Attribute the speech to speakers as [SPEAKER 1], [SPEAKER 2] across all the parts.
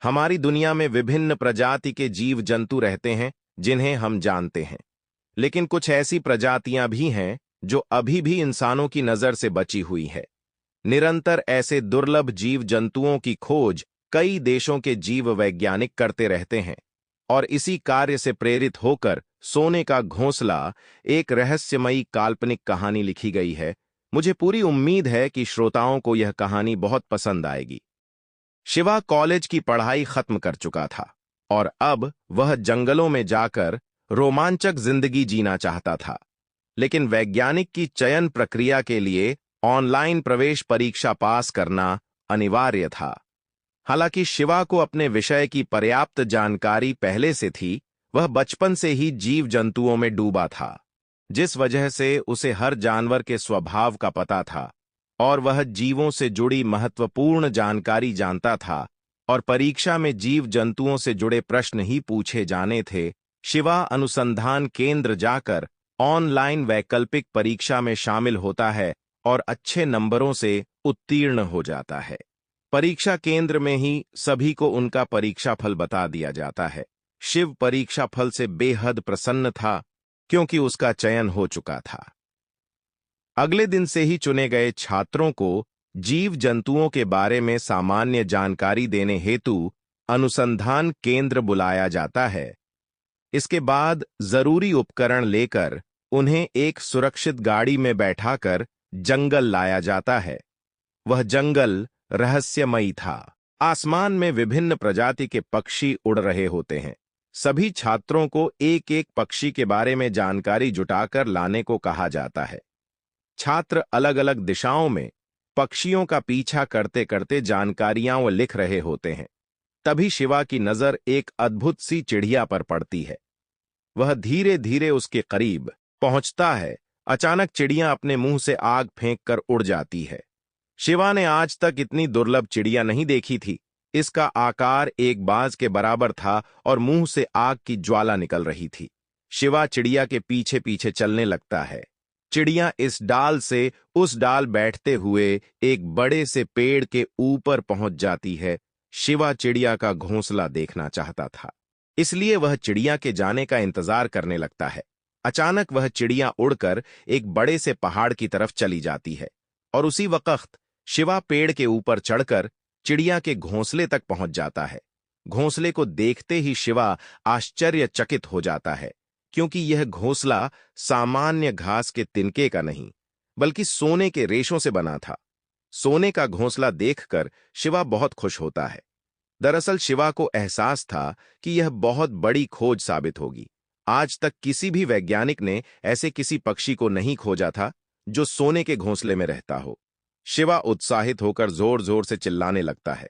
[SPEAKER 1] हमारी दुनिया में विभिन्न प्रजाति के जीव जंतु रहते हैं जिन्हें हम जानते हैं, लेकिन कुछ ऐसी प्रजातियां भी हैं जो अभी भी इंसानों की नजर से बची हुई है। निरंतर ऐसे दुर्लभ जीव जंतुओं की खोज कई देशों के जीव वैज्ञानिक करते रहते हैं और इसी कार्य से प्रेरित होकर सोने का घोंसला एक रहस्यमयी काल्पनिक कहानी लिखी गई है। मुझे पूरी उम्मीद है कि श्रोताओं को यह कहानी बहुत पसंद आएगी। शिवा कॉलेज की पढ़ाई खत्म कर चुका था और अब वह जंगलों में जाकर रोमांचक जिंदगी जीना चाहता था, लेकिन वैज्ञानिक की चयन प्रक्रिया के लिए ऑनलाइन प्रवेश परीक्षा पास करना अनिवार्य था। हालांकि शिवा को अपने विषय की पर्याप्त जानकारी पहले से थी, वह बचपन से ही जीव जंतुओं में डूबा था, जिस वजह से उसे हर जानवर के स्वभाव का पता था और वह जीवों से जुड़ी महत्वपूर्ण जानकारी जानता था और परीक्षा में जीव जंतुओं से जुड़े प्रश्न ही पूछे जाने थे। शिवा अनुसंधान केंद्र जाकर ऑनलाइन वैकल्पिक परीक्षा में शामिल होता है और अच्छे नंबरों से उत्तीर्ण हो जाता है। परीक्षा केंद्र में ही सभी को उनका परीक्षा फल बता दिया जाता है। शिव परीक्षा फल से बेहद प्रसन्न था क्योंकि उसका चयन हो चुका था। अगले दिन से ही चुने गए छात्रों को जीव जंतुओं के बारे में सामान्य जानकारी देने हेतु अनुसंधान केंद्र बुलाया जाता है। इसके बाद जरूरी उपकरण लेकर उन्हें एक सुरक्षित गाड़ी में बैठाकर जंगल लाया जाता है। वह जंगल रहस्यमयी था। आसमान में विभिन्न प्रजाति के पक्षी उड़ रहे होते हैं। सभी छात्रों को एक एक पक्षी के बारे में जानकारी जुटाकर लाने को कहा जाता है। छात्र अलग अलग दिशाओं में पक्षियों का पीछा करते करते जानकारियां लिख रहे होते हैं। तभी शिवा की नजर एक अद्भुत सी चिड़िया पर पड़ती है। वह धीरे धीरे उसके करीब पहुंचता है। अचानक चिड़िया अपने मुंह से आग फेंककर उड़ जाती है। शिवा ने आज तक इतनी दुर्लभ चिड़िया नहीं देखी थी। इसका आकार एक बाज के बराबर था और मुंह से आग की ज्वाला निकल रही थी। शिवा चिड़िया के पीछे पीछे चलने लगता है। चिड़िया इस डाल से उस डाल बैठते हुए एक बड़े से पेड़ के ऊपर पहुंच जाती है। शिवा चिड़िया का घोंसला देखना चाहता था, इसलिए वह चिड़िया के जाने का इंतजार करने लगता है। अचानक वह चिड़िया उड़कर एक बड़े से पहाड़ की तरफ चली जाती है और उसी वक्त शिवा पेड़ के ऊपर चढ़कर चिड़िया के घोंसले तक पहुंच जाता है। घोंसले को देखते ही शिवा आश्चर्यचकित हो जाता है, क्योंकि यह घोंसला सामान्य घास के तिनके का नहीं बल्कि सोने के रेशों से बना था। सोने का घोंसला देखकर शिवा बहुत खुश होता है। दरअसल शिवा को एहसास था कि यह बहुत बड़ी खोज साबित होगी। आज तक किसी भी वैज्ञानिक ने ऐसे किसी पक्षी को नहीं खोजा था जो सोने के घोंसले में रहता हो। शिवा उत्साहित होकर जोर जोर से चिल्लाने लगता है।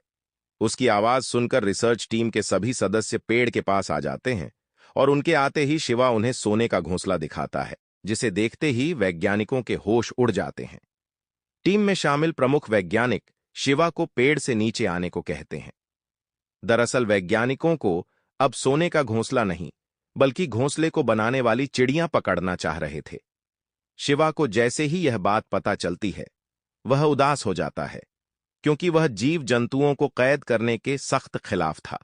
[SPEAKER 1] उसकी आवाज सुनकर रिसर्च टीम के सभी सदस्य पेड़ के पास आ जाते हैं और उनके आते ही शिवा उन्हें सोने का घोंसला दिखाता है, जिसे देखते ही वैज्ञानिकों के होश उड़ जाते हैं। टीम में शामिल प्रमुख वैज्ञानिक शिवा को पेड़ से नीचे आने को कहते हैं। दरअसल वैज्ञानिकों को अब सोने का घोंसला नहीं बल्कि घोंसले को बनाने वाली चिड़ियां पकड़ना चाह रहे थे। शिवा को जैसे ही यह बात पता चलती है, वह उदास हो जाता है, क्योंकि वह जीव जंतुओं को कैद करने के सख्त खिलाफ था।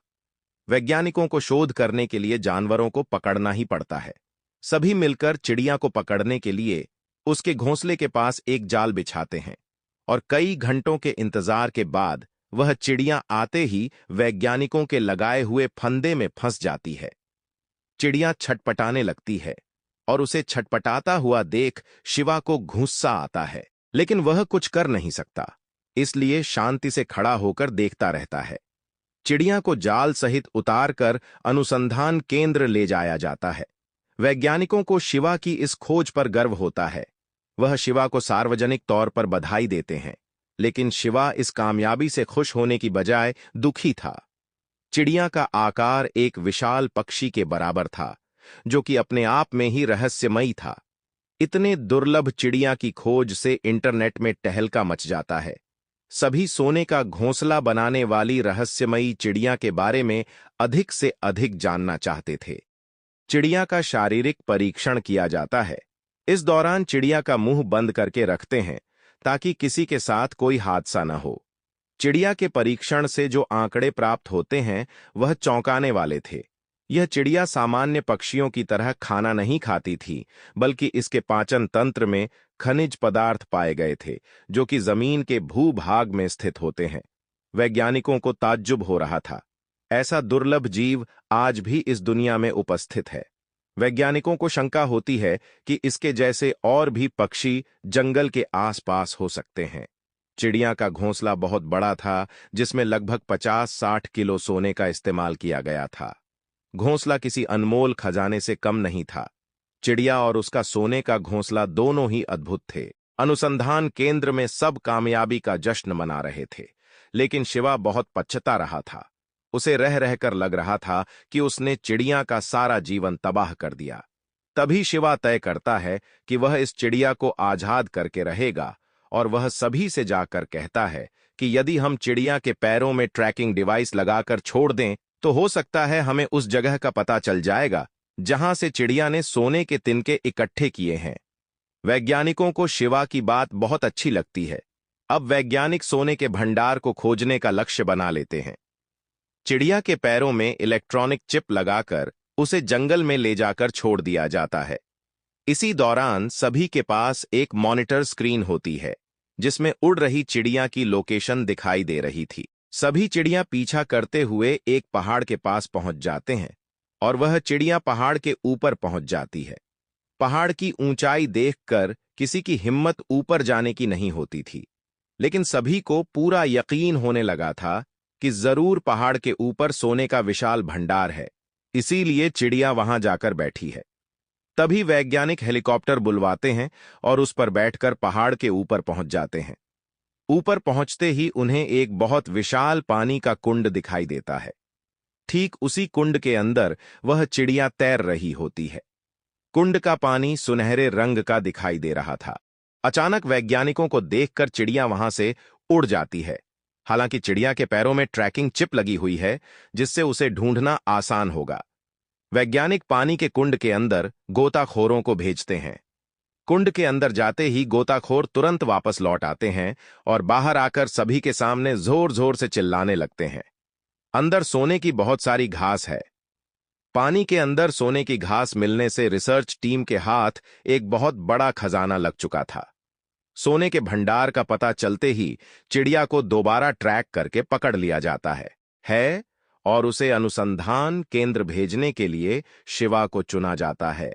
[SPEAKER 1] वैज्ञानिकों को शोध करने के लिए जानवरों को पकड़ना ही पड़ता है। सभी मिलकर चिड़िया को पकड़ने के लिए उसके घोंसले के पास एक जाल बिछाते हैं और कई घंटों के इंतजार के बाद वह चिड़िया आते ही वैज्ञानिकों के लगाए हुए फंदे में फंस जाती है। चिड़िया छटपटाने लगती है और उसे छटपटाता हुआ देख शिवा को गुस्सा आता है, लेकिन वह कुछ कर नहीं सकता, इसलिए शांति से खड़ा होकर देखता रहता है। चिड़िया को जाल सहित उतारकर अनुसंधान केंद्र ले जाया जाता है। वैज्ञानिकों को शिवा की इस खोज पर गर्व होता है। वह शिवा को सार्वजनिक तौर पर बधाई देते हैं, लेकिन शिवा इस कामयाबी से खुश होने की बजाय दुखी था। चिड़िया का आकार एक विशाल पक्षी के बराबर था, जो कि अपने आप में ही रहस्यमयी था। इतने दुर्लभ चिड़िया की खोज से इंटरनेट में टहलका मच जाता है। सभी सोने का घोंसला बनाने वाली रहस्यमयी चिड़िया के बारे में अधिक से अधिक जानना चाहते थे। चिड़िया का शारीरिक परीक्षण किया जाता है। इस दौरान चिड़िया का मुंह बंद करके रखते हैं ताकि किसी के साथ कोई हादसा न हो। चिड़िया के परीक्षण से जो आंकड़े प्राप्त होते हैं वह चौंकाने वाले थे। यह चिड़िया सामान्य पक्षियों की तरह खाना नहीं खाती थी, बल्कि इसके पाचन तंत्र में खनिज पदार्थ पाए गए थे जो कि जमीन के भूभाग में स्थित होते हैं। वैज्ञानिकों को ताज्जुब हो रहा था। ऐसा दुर्लभ जीव आज भी इस दुनिया में उपस्थित है। वैज्ञानिकों को शंका होती है कि इसके जैसे और भी पक्षी जंगल के आसपास हो सकते हैं। चिड़िया का घोंसला बहुत बड़ा था, जिसमें लगभग 50-60 किलो सोने का इस्तेमाल किया गया था। घोंसला किसी अनमोल खजाने से कम नहीं था। चिड़िया और उसका सोने का घोंसला दोनों ही अद्भुत थे। अनुसंधान केंद्र में सब कामयाबी का जश्न मना रहे थे, लेकिन शिवा बहुत पछता रहा था। उसे रह रहकर लग रहा था कि उसने चिड़िया का सारा जीवन तबाह कर दिया। तभी शिवा तय करता है कि वह इस चिड़िया को आजाद करके रहेगा, और वह सभी से जाकर कहता है कि यदि हम चिड़िया के पैरों में ट्रैकिंग डिवाइस लगाकर छोड़ दें तो हो सकता है हमें उस जगह का पता चल जाएगा जहां से चिड़िया ने सोने के तिनके इकट्ठे किए हैं। वैज्ञानिकों को शिवा की बात बहुत अच्छी लगती है। अब वैज्ञानिक सोने के भंडार को खोजने का लक्ष्य बना लेते हैं। चिड़िया के पैरों में इलेक्ट्रॉनिक चिप लगाकर उसे जंगल में ले जाकर छोड़ दिया जाता है। इसी दौरान सभी के पास एक मॉनिटर स्क्रीन होती है जिसमें उड़ रही चिड़िया की लोकेशन दिखाई दे रही थी। सभी चिड़िया पीछा करते हुए एक पहाड़ के पास पहुंच जाते हैं और वह चिड़िया पहाड़ के ऊपर पहुंच जाती है। पहाड़ की ऊंचाई देखकर किसी की हिम्मत ऊपर जाने की नहीं होती थी, लेकिन सभी को पूरा यकीन होने लगा था कि जरूर पहाड़ के ऊपर सोने का विशाल भंडार है। इसीलिए चिड़िया वहां जाकर बैठी है। तभी वैज्ञानिक हेलीकॉप्टर बुलवाते हैं और उस पर बैठकर पहाड़ के ऊपर पहुंच जाते हैं। ऊपर पहुंचते ही उन्हें एक बहुत विशाल पानी का कुंड दिखाई देता है। ठीक उसी कुंड के अंदर वह चिड़िया तैर रही होती है। कुंड का पानी सुनहरे रंग का दिखाई दे रहा था। अचानक वैज्ञानिकों को देखकर चिड़िया वहां से उड़ जाती है। हालांकि चिड़िया के पैरों में ट्रैकिंग चिप लगी हुई है, जिससे उसे ढूंढना आसान होगा। वैज्ञानिक पानी के कुंड के अंदर गोताखोरों को भेजते हैं। कुंड के अंदर जाते ही गोताखोर तुरंत वापस लौट आते हैं और बाहर आकर सभी के सामने जोर जोर से चिल्लाने लगते हैं। अंदर सोने की बहुत सारी घास है। पानी के अंदर सोने की घास मिलने से रिसर्च टीम के हाथ एक बहुत बड़ा खजाना लग चुका था। सोने के भंडार का पता चलते ही चिड़िया को दोबारा ट्रैक करके पकड़ लिया जाता है और उसे अनुसंधान केंद्र भेजने के लिए शिवा को चुना जाता है।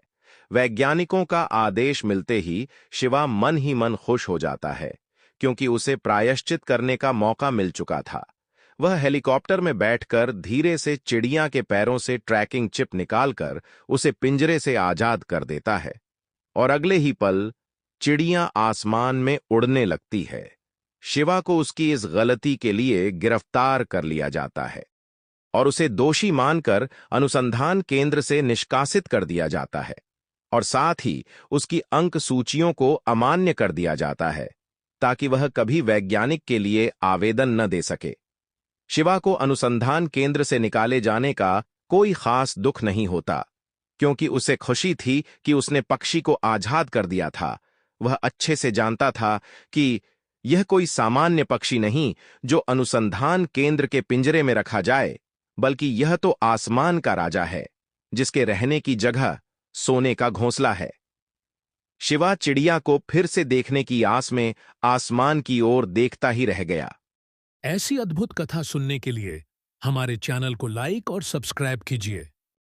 [SPEAKER 1] वैज्ञानिकों का आदेश मिलते ही शिवा मन ही मन खुश हो जाता है, क्योंकि उसे प्रायश्चित करने का मौका मिल चुका था। वह हेलीकॉप्टर में बैठकर धीरे से चिड़िया के पैरों से ट्रैकिंग चिप निकालकर उसे पिंजरे से आजाद कर देता है और अगले ही पल चिड़िया आसमान में उड़ने लगती है। शिवा को उसकी इस गलती के लिए गिरफ्तार कर लिया जाता है और उसे दोषी मानकर अनुसंधान केंद्र से निष्कासित कर दिया जाता है और साथ ही उसकी अंक सूचियों को अमान्य कर दिया जाता है ताकि वह कभी वैज्ञानिक के लिए आवेदन न दे सके। शिवा को अनुसंधान केंद्र से निकाले जाने का कोई खास दुख नहीं होता, क्योंकि उसे खुशी थी कि उसने पक्षी को आजाद कर दिया था। वह अच्छे से जानता था कि यह कोई सामान्य पक्षी नहीं जो अनुसंधान केंद्र के पिंजरे में रखा जाए, बल्कि यह तो आसमान का राजा है जिसके रहने की जगह सोने का घोंसला है। शिवा चिड़िया को फिर से देखने की आस में आसमान की ओर देखता ही रह गया।
[SPEAKER 2] ऐसी अद्भुत कथा सुनने के लिए हमारे चैनल को लाइक और सब्सक्राइब कीजिए।